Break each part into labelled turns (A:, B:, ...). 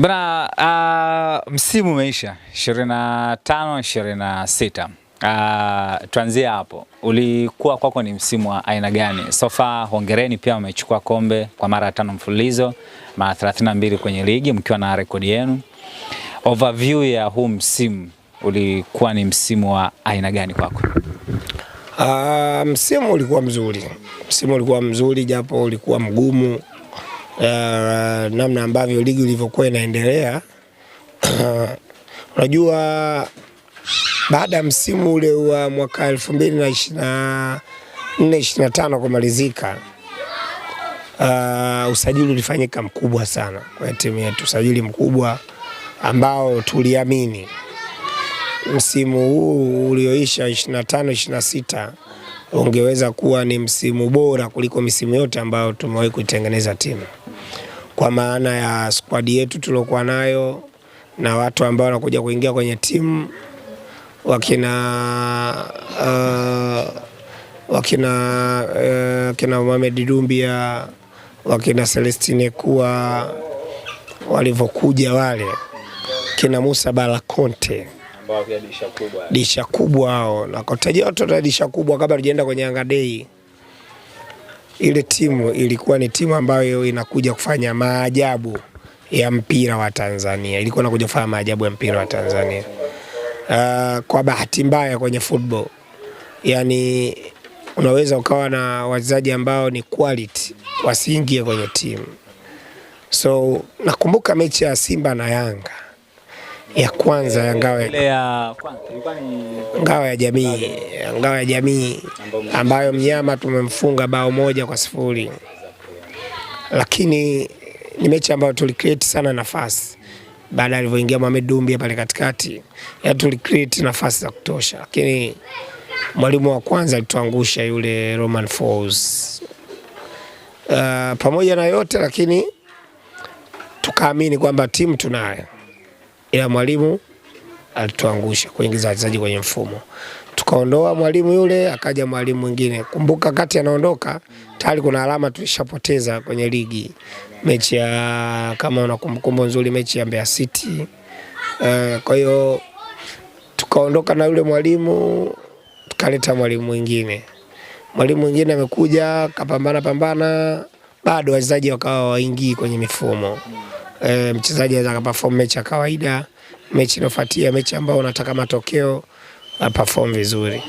A: Bana, msimu umeisha 25-26. Tuanzie hapo. Ulikuwa kwako ni msimu wa aina gani? So far hongereni, pia umechukua kombe kwa mara 5 mfululizo, mara 32 kwenye ligi mkiwa na rekodi yenu. Overview ya huu msimu ulikuwa ni msimu wa aina gani kwako?
B: Msimu ulikuwa mzuri. Msimu ulikuwa mzuri japo ulikuwa mgumu. Namna ambavyo ligi ilivyokuwa inaendelea. Unajua baada ya msimu ule wa mwaka 2024-25 kumalizika, usajili ulifanyika mkubwa sana kwa timu yetu, usajili mkubwa ambao tuliamini msimu huu ulioisha 25-26 ungeweza kuwa ni msimu bora kuliko misimu yote ambayo tumewahi kuitengeneza timu, kwa maana ya squad yetu tulokuwa nayo na watu ambao wanakuja kuingia kwenye timu, wakina Mohamed Dumbia, wakina Celestine Kuwa walivyokuja wale, kina Musa Balakonte ambao pia disha kubwa hao, na kotaje watu wa disha kubwa. Kabla tujaenda kwenye Yanga Day, ile timu ilikuwa ni timu ambayo inakuja kufanya maajabu ya mpira wa Tanzania. Ilikuwa inakuja kufanya maajabu ya mpira wa Tanzania. Kwa bahati mbaya kwenye football, yani unaweza ukawa na wachezaji ambao ni quality wasiingie kwenye timu. So nakumbuka mechi ya Simba na Yanga ya kwanza ya ngao ya jamii ambayo mnyama tumemfunga bao 1-0, lakini ni mechi ambayo tulicreate sana nafasi. Baada alivyoingia Mohamed Dumbia pale katikati, ya tulicreate nafasi za kutosha, lakini mwalimu wa kwanza alituangusha yule Romain Folz. Pamoja na yote lakini tukaamini kwamba timu tunayo, ila mwalimu alituangusha kuingiza wachezaji kwenye mfumo. Tukaondoa mwalimu yule, akaja mwalimu mwingine. Kumbuka kati anaondoka tayari kuna alama tulishapoteza kwenye ligi. Mechi ya, kama unakumbukumbu nzuri, mechi ya Mbeya City. Kwa hiyo tukaondoka na yule mwalimu, tukaleta mwalimu mwingine. Mwalimu mwingine amekuja, kapambana, bado wachezaji wakawa waingii kwenye mifumo. Mchezaji anaweza kuperform mechi ya kawaida, mechi inofuatia, mechi ambayo unataka matokeo, perform vizuri.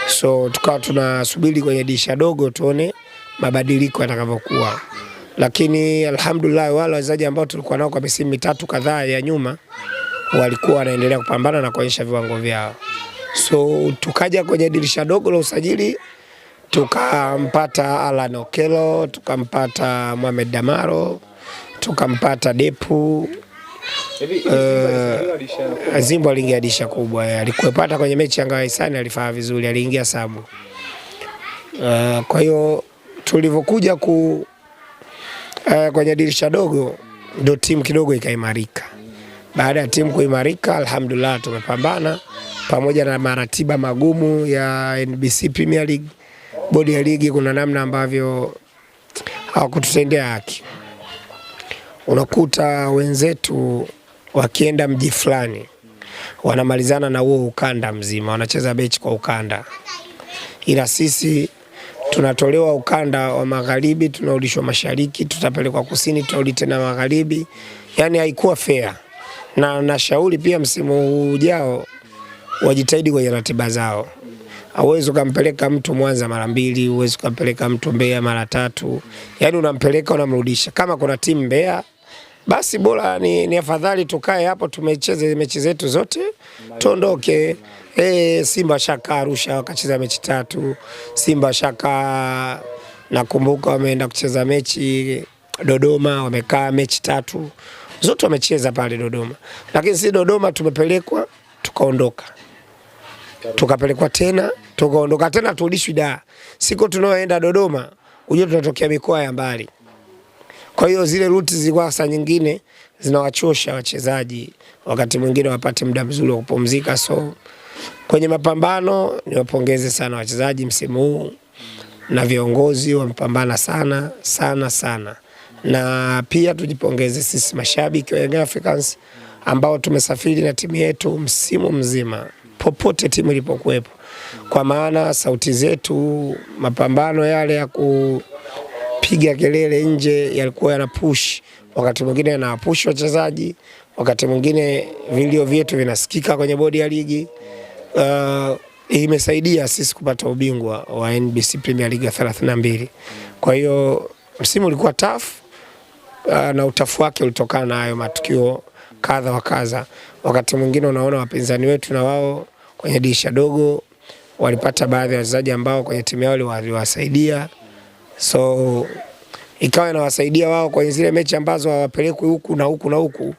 B: So tukawa tunasubiri kwenye dirisha dogo tuone mabadiliko yatakavyokuwa. Lakini alhamdulillah wale wachezaji ambao tulikuwa nao kwa misimu 3 kadhaa ya nyuma walikuwa wanaendelea kupambana na kuonyesha viwango vyao. So tukaja kwenye dirisha dogo la usajili, tukampata Alan Okello, tukampata Mohamed Damaro, tukampata Depu. Zimbo aliingia disha kubwa, alikuepata kwenye mechi ya Yanga Hisani, alifanya vizuri, aliingia sabu. Kwa hiyo tulivyokuja kwenye dirisha dogo ndio timu kidogo ikaimarika. Baada ya timu kuimarika, alhamdulillah tumepambana pamoja na maratiba magumu ya NBC Premier League. Bodi ya ligi kuna namna ambavyo hawakututendea haki. Unakuta wenzetu wakienda mji fulani wanamalizana na huo ukanda mzima, wanacheza mechi kwa ukanda, ila sisi tunatolewa ukanda wa magharibi, tunarudishwa mashariki, tutapelekwa kusini, tutarudi tena magharibi. Yani haikuwa fair. Na nashauri pia msimu ujao wajitahidi kwenye ratiba zao. Hauwezi kumpeleka mtu Mwanza mara 2, huwezi kumpeleka mtu Mbeya mara 3. Yani unampeleka unamrudisha. Kama kuna timu Mbeya, basi bora ni afadhali tukae hapo tumecheze mechi zetu zote, tuondoke. Simba shaka Arusha wakacheza mechi 3. Simba shaka nakumbuka wameenda kucheza mechi Dodoma, wamekaa mechi 3. Zote wamecheza pale Dodoma. Lakini si Dodoma tumepelekwa, tukaondoka. Tukapelekwa tena, tukaondoka tena, turudishwi Dar. Siko tunaoenda Dodoma, uje tunatokea mikoa ya mbali. Kwa hiyo zile ruti zilikuwa saa nyingine zinawachosha wachezaji, wakati mwingine wapate muda mzuri wa kupumzika. So kwenye mapambano niwapongeze sana wachezaji msimu huu, na viongozi wamepambana sana. na pia tujipongeze sisi mashabiki wa Young Africans ambao tumesafiri na timu yetu msimu mzima popote timu ilipokuwepo, kwa maana sauti zetu, mapambano yale ya kupiga kelele nje yalikuwa yana push, wakati mwingine yana push wachezaji, wakati mwingine vilio vyetu vinasikika kwenye bodi ya ligi. Imesaidia sisi kupata ubingwa wa NBC Premier League 32. Kwa hiyo msimu ulikuwa tough, na utafu wake ulitokana na hayo matukio kadha wa kadha. Wakati mwingine unaona wapinzani wetu na wao kwenye dirisha dogo walipata baadhi ya wachezaji ambao kwenye timu yao waliwasaidia, so ikawa inawasaidia wao kwenye zile mechi ambazo hawapelekwi huku na huku na huku,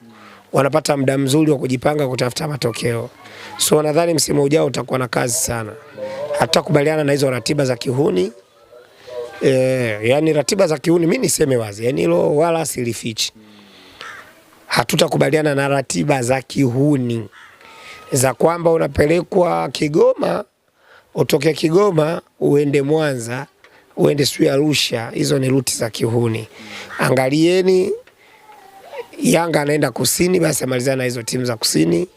B: wanapata muda mzuri wa kujipanga kutafuta matokeo. So nadhani msimu ujao utakuwa na kazi sana. Hatakubaliana na hizo ratiba za kihuni. Yani ratiba za kihuni mimi niseme wazi, yani hilo wala silifichi. Hatutakubaliana na ratiba za kihuni za kwamba unapelekwa Kigoma, utoke Kigoma uende Mwanza, uende Arusha. Hizo ni ruti za kihuni. Angalieni, Yanga anaenda kusini, basi amalizana na hizo timu za kusini.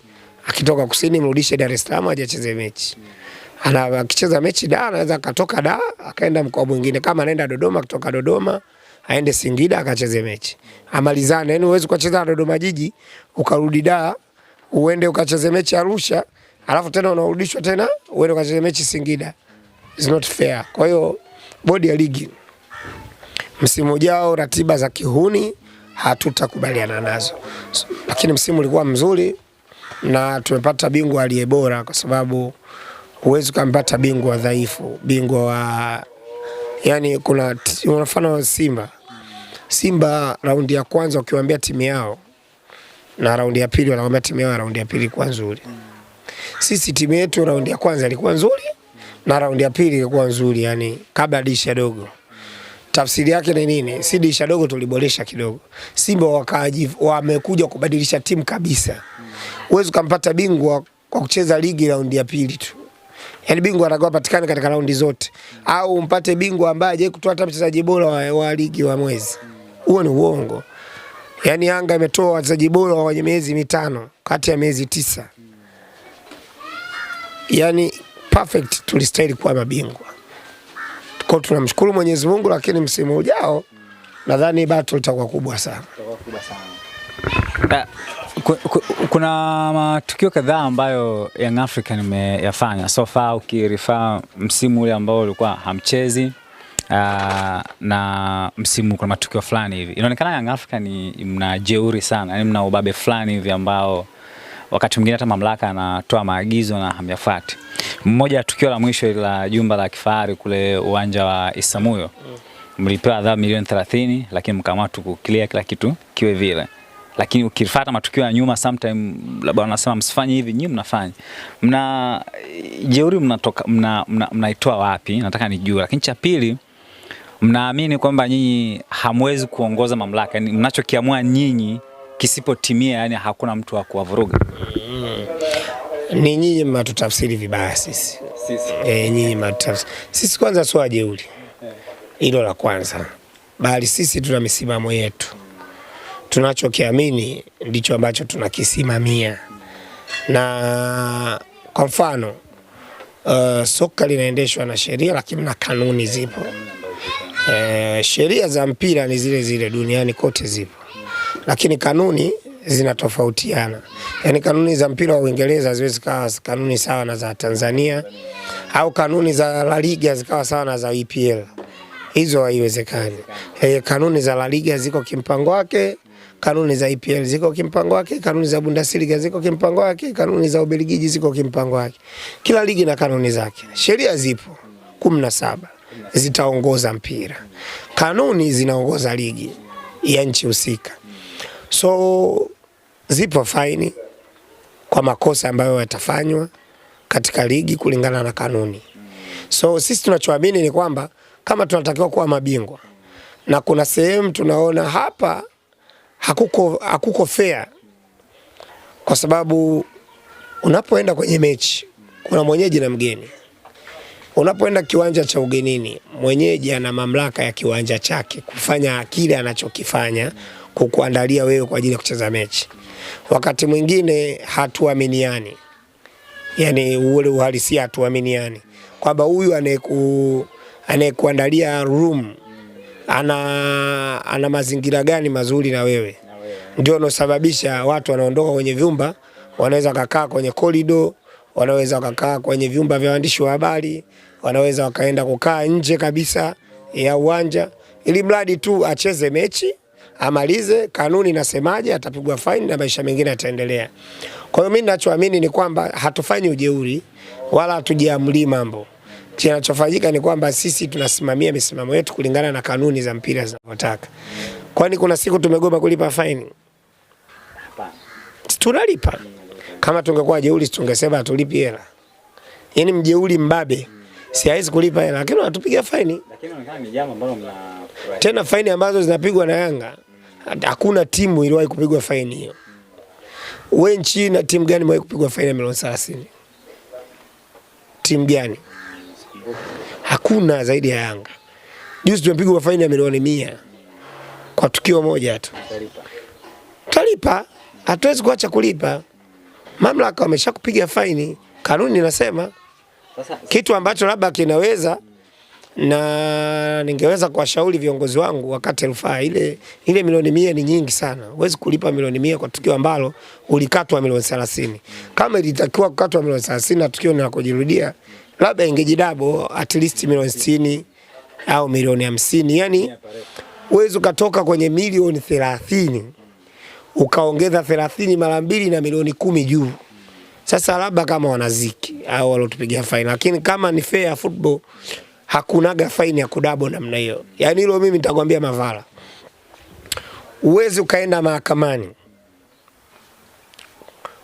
B: Akitoka kusini mrudishe Dar es Salaam aje acheze mechi. Akicheza mechi Dar, anaweza katoka Dar akaenda mkoa mwingine. Kama anaenda Dodoma, kutoka Dodoma aende Singida akacheze mechi. Amalizane, yani uweze kucheza Dodoma jiji ukarudi Dar uende ukacheze mechi Arusha, alafu tena unarudishwa tena uende ukacheze mechi Singida. It's not fair. Kwa hiyo bodi ya ligi msimu ujao ratiba za kihuni hatutakubaliana nazo. Lakini msimu ulikuwa mzuri na tumepata bingwa aliye bora, kwa sababu huwezi kumpata bingwa dhaifu, bingwa wa yani kuna mfano Simba raundi ya kwanza ukiwaambia timu yao na raundi ya pili wanakuambia timu yao raundi ya pili ilikuwa nzuri. Sisi timu yetu raundi ya kwanza ilikuwa nzuri na raundi ya pili ilikuwa nzuri, yani kabla dirisha dogo. Tafsiri yake ni nini? Si dirisha dogo tuliboresha kidogo. Simba wamekuja kubadilisha timu kabisa. Huwezi kumpata bingwa kwa kucheza ligi raundi ya pili tu. Yani bingwa anatakiwa patikane katika raundi zote, au umpate bingwa ambaye hajawahi kutoa hata mchezaji bora wa ligi wa mwezi. Huo ni uongo. Yani Yanga imetoa wachezaji bora wa miezi 5 kati ya miezi 9. Yani perfect, tulistahili kuwa mabingwa. Kwa tunamshukuru Mwenyezi Mungu, lakini msimu ujao nadhani battle itakuwa kubwa sana.
A: Kuna matukio kadhaa ambayo Young African imeyafanya so far, ukirifa msimu ule ambao ulikuwa hamchezi na msimu kuna matukio fulani hivi. Inaonekana Young African mna jeuri sana, yani mna ubabe fulani hivi ambao wakati mwingine hata mamlaka anatoa maagizo na hamyafuati. Mmoja ya tukio la mwisho la jumba la kifahari kule uwanja wa Isamuyo, mlipewa adhabu milioni 30, lakini mkaamua tu clear kila kitu kiwe vile. Lakini ukifuata matukio ya nyuma, sometime labda wanasema msifanye hivi, nyinyi mnafanya. Mna jeuri mnaitoa wapi? Nataka nijue. Lakini cha pili, mnaamini kwamba nyinyi hamwezi kuongoza mamlaka, yani mnachokiamua nyinyi kisipotimia, yani hakuna mtu wa kuwavuruga?
B: Ni nyinyi mnatutafsiri vibaya sisi. Nyinyi mnatutafsiri. Sisi kwanza sio wajeuri. Hilo la kwanza. Bali sisi tuna misimamo yetu. Tunachokiamini ndicho ambacho tunakisimamia. Na kwa mfano soka linaendeshwa na sheria, lakini na kanuni zipo. Sheria za mpira ni zile zile duniani kote zipo, lakini kanuni zinatofautiana. Yani kanuni za mpira wa Uingereza haziwezi kuwa kanuni sawa na za Tanzania, au kanuni za La Liga zikawa sawa na za EPL. Hizo haiwezekani. Kanuni za La Liga ziko kimpango wake, kanuni za EPL ziko kimpango wake, kanuni za Bundesliga ziko kimpango wake, kanuni za Ubelgiji ziko kimpango wake. Kila ligi na kanuni zake. Sheria zipo 17 zitaongoza mpira. Kanuni zinaongoza ligi ya nchi husika. So zipo faini kwa makosa ambayo yatafanywa katika ligi kulingana na kanuni. So sisi tunachoamini ni kwamba kama tunatakiwa kuwa mabingwa na kuna sehemu tunaona hapa hakuko fair, kwa sababu unapoenda kwenye mechi kuna mwenyeji na mgeni. Unapoenda kiwanja cha ugenini, mwenyeji ana mamlaka ya kiwanja chake kufanya kile anachokifanya kukuandalia wewe kwa ajili ya kucheza mechi. Wakati mwingine hatuaminiani. Yani ule uhalisia hatuaminiani. Kwamba huyu anayekuandalia room ana mazingira gani mazuri na wewe. Ndio unosababisha watu wanaondoka kwenye vyumba, wanaweza kukaa kwenye corridor, wanaweza kukaa kwenye vyumba vya waandishi wa habari, wanaweza wakaenda kukaa nje kabisa ya uwanja, ili mradi tu acheze mechi, amalize, kanuni inasemaje, atapigwa fine na maisha mengine yataendelea. Kwa hiyo mimi ninachoamini ni kwamba hatufanyi ujeuri wala hatujiamli mambo. Kinachofanyika ni kwamba sisi tunasimamia misimamo yetu kulingana na kanuni za mpira zinavyotaka. Kwani kuna siku tumegoma kulipa fine? Hapana. Tunalipa. Kama tungekuwa jeuri tungesema hatulipi hela. Yaani mjeuri mbabe si hawezi kulipa hela, lakini wanatupiga fine. Lakini inaonekana ni jambo ambalo mnafurahi. Tena fine ambazo zinapigwa na Yanga, hakuna timu iliwahi kupigwa fine hiyo. Wewe nchi na timu gani mwahi kupigwa fine ya milioni 30? Timu gani? Hakuna zaidi ya Yanga. Juzi tumepigwa faini ya milioni 100 kwa tukio moja tu. Tutalipa. Hatuwezi kuacha kulipa. Mamlaka wameshakupiga faini, kanuni inasema. Kitu ambacho labda kinaweza na ningeweza kuwashauri viongozi wangu wakati rufaa, ile milioni 100 ni nyingi sana. Huwezi kulipa milioni 100 kwa tukio ambalo ulikatwa milioni 30. Kama ilitakiwa kukatwa milioni 30 na tukio linakojirudia, labda ingejidabo at least milioni 60 au milioni 50. Yani uwezo ukatoka kwenye milioni 30 ukaongeza 30 mara 2 na milioni 10 juu. Sasa labda kama wanaziki au walotupigia faini, lakini kama ni fair football hakunaga faini ya kudabo namna hiyo. Yani hilo mimi nitakwambia Mavala. Uwezi ukaenda mahakamani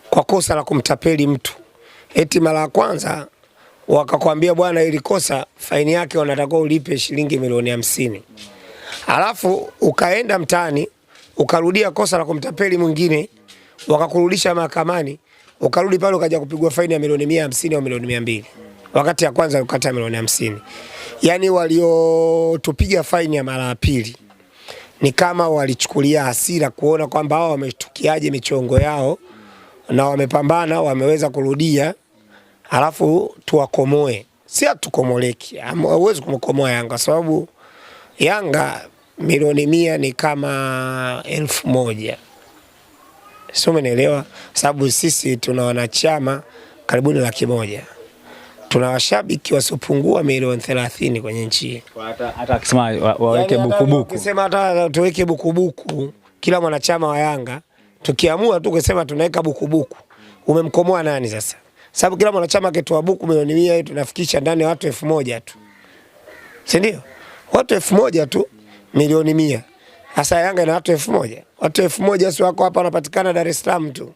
B: kwa kosa la kumtapeli mtu. Eti mara ya kwanza wakakwambia bwana ili kosa faini yake wanataka ulipe shilingi milioni 50. Alafu ukaenda mtaani ukarudia kosa la kumtapeli mwingine, wakakurudisha mahakamani, ukarudi pale ukaja kupigwa faini ya milioni 150 au milioni 200. Wakati ya kwanza ukata milioni 50. Yani waliotupiga faini ya mara ya pili ni kama walichukulia hasira kuona kwamba hao wametukiaje michongo yao na wamepambana, wameweza kurudia, alafu tuwakomoe. Si atukomoleki. Hauwezi kumkomoa Yanga sababu Yanga milioni 100 ni kama 1000. Sio, umeelewa? Sababu sisi tuna wanachama karibuni 100,000. Tuna washabiki wasiopungua milioni 30 kwenye nchi.
A: Hata akisema waweke bukubuku.
B: Ukisema hata tuweke bukubuku kila mwanachama wa Yanga, tukiamua tu kusema tunaweka bukubuku, umemkomoa nani sasa? Sababu kila mwanachama akitoa buku milioni 100 tunafikisha ndani watu 1000 tu. Si ndio? Watu 1000 tu milioni 100. Sasa Yanga ina watu 1000. Watu 1000 si wako hapa wanapatikana Dar es Salaam tu.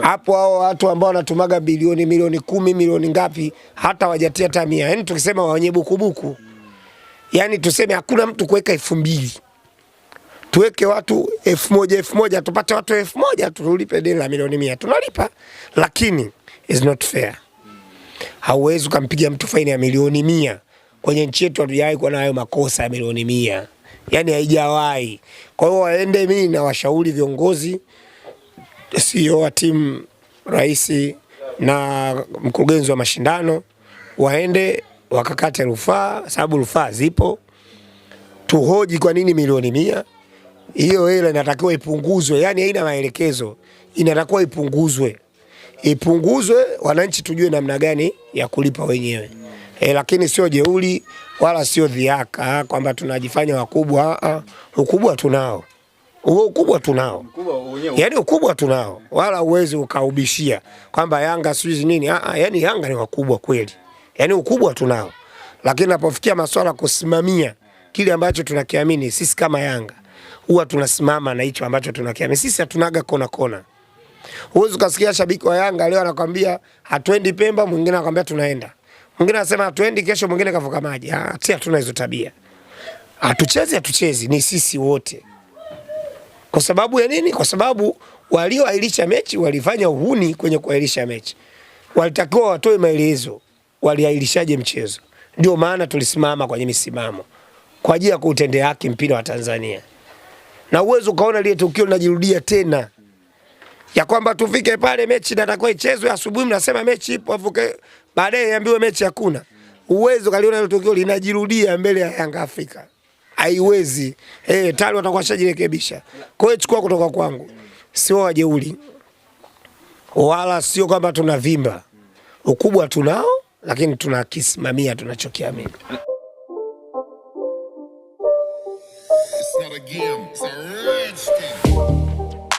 B: Hapo hao watu ambao wanatumaga bilioni, milioni 10, milioni ngapi hata wajatia hata 100. Yaani tukisema wenye bukubuku, yani tuseme hakuna mtu kuweka 2000. Tuweke watu 1000 tupate watu 1000 tulipe deni la milioni 100. Tunalipa, lakini is not fair. Hauwezi kumpiga mtu faini ya milioni 100. Kwenye nchi yetu hatujawahi kuwa na hayo makosa ya milioni 100. Yani haijawahi. Kwa hiyo waende, mimi na washauri viongozi, CEO wa timu, rais na mkurugenzi wa mashindano, waende wakakate rufaa, sababu rufaa zipo. Tuhoji kwa nini milioni 100. Hiyo hela inatakiwa ipunguzwe, yani haina maelekezo. Inatakiwa ipunguzwe. Ipunguzwe, wananchi tujue namna gani ya kulipa wenyewe. Lakini sio jeuri wala sio dhiaka kwamba tunajifanya wakubwa. Ukubwa tunao. Ukubwa tunao. Yani ukubwa tunao. Wala uwezi ukaubishia kwamba Yanga sisi nini. Yani Yanga ni wakubwa kweli. Yani ukubwa tunao. Lakini napofikia masuala kusimamia kile ambacho tunakiamini sisi kama Yanga, huwa tunasimama na hicho ambacho tunakiamini. Sisi hatunaga kona kona. Uwezi ukasikia shabiki wa Yanga leo anakuambia hatuendi Pemba, mwingine anakuambia tunaenda. Mwingine anasema hatuendi kesho, mwingine kavuka maji. Sisi hatuna hizo tabia. Hatuchezi ni sisi wote. Kwa sababu ya nini? Kwa sababu walioahirisha mechi walifanya uhuni kwenye kuahirisha mechi. Walitakiwa watoe maelezo. waliahirishaje mchezo. Ndio maana tulisimama kwenye misimamo kwa ajili ya kuutendea haki mpira wa Tanzania. Na uwezo kaona lile tukio linajirudia tena. Ya kwamba tufike pale mechi inatakiwa ichezwe asubuhi, mnasema mechi ipo, afuke baadaye ambiwe mechi hakuna. Uwezo kaliona ile tukio linajirudia mbele ya Yanga Afrika. Haiwezi. Tayari watakuwa shajirekebisha. Kwa hiyo chukua kutoka kwangu. Sio wajeuri. Wala sio kwamba tunavimba. Ukubwa tunao, lakini tunakisimamia tunachokiamini. It's not a game, it's a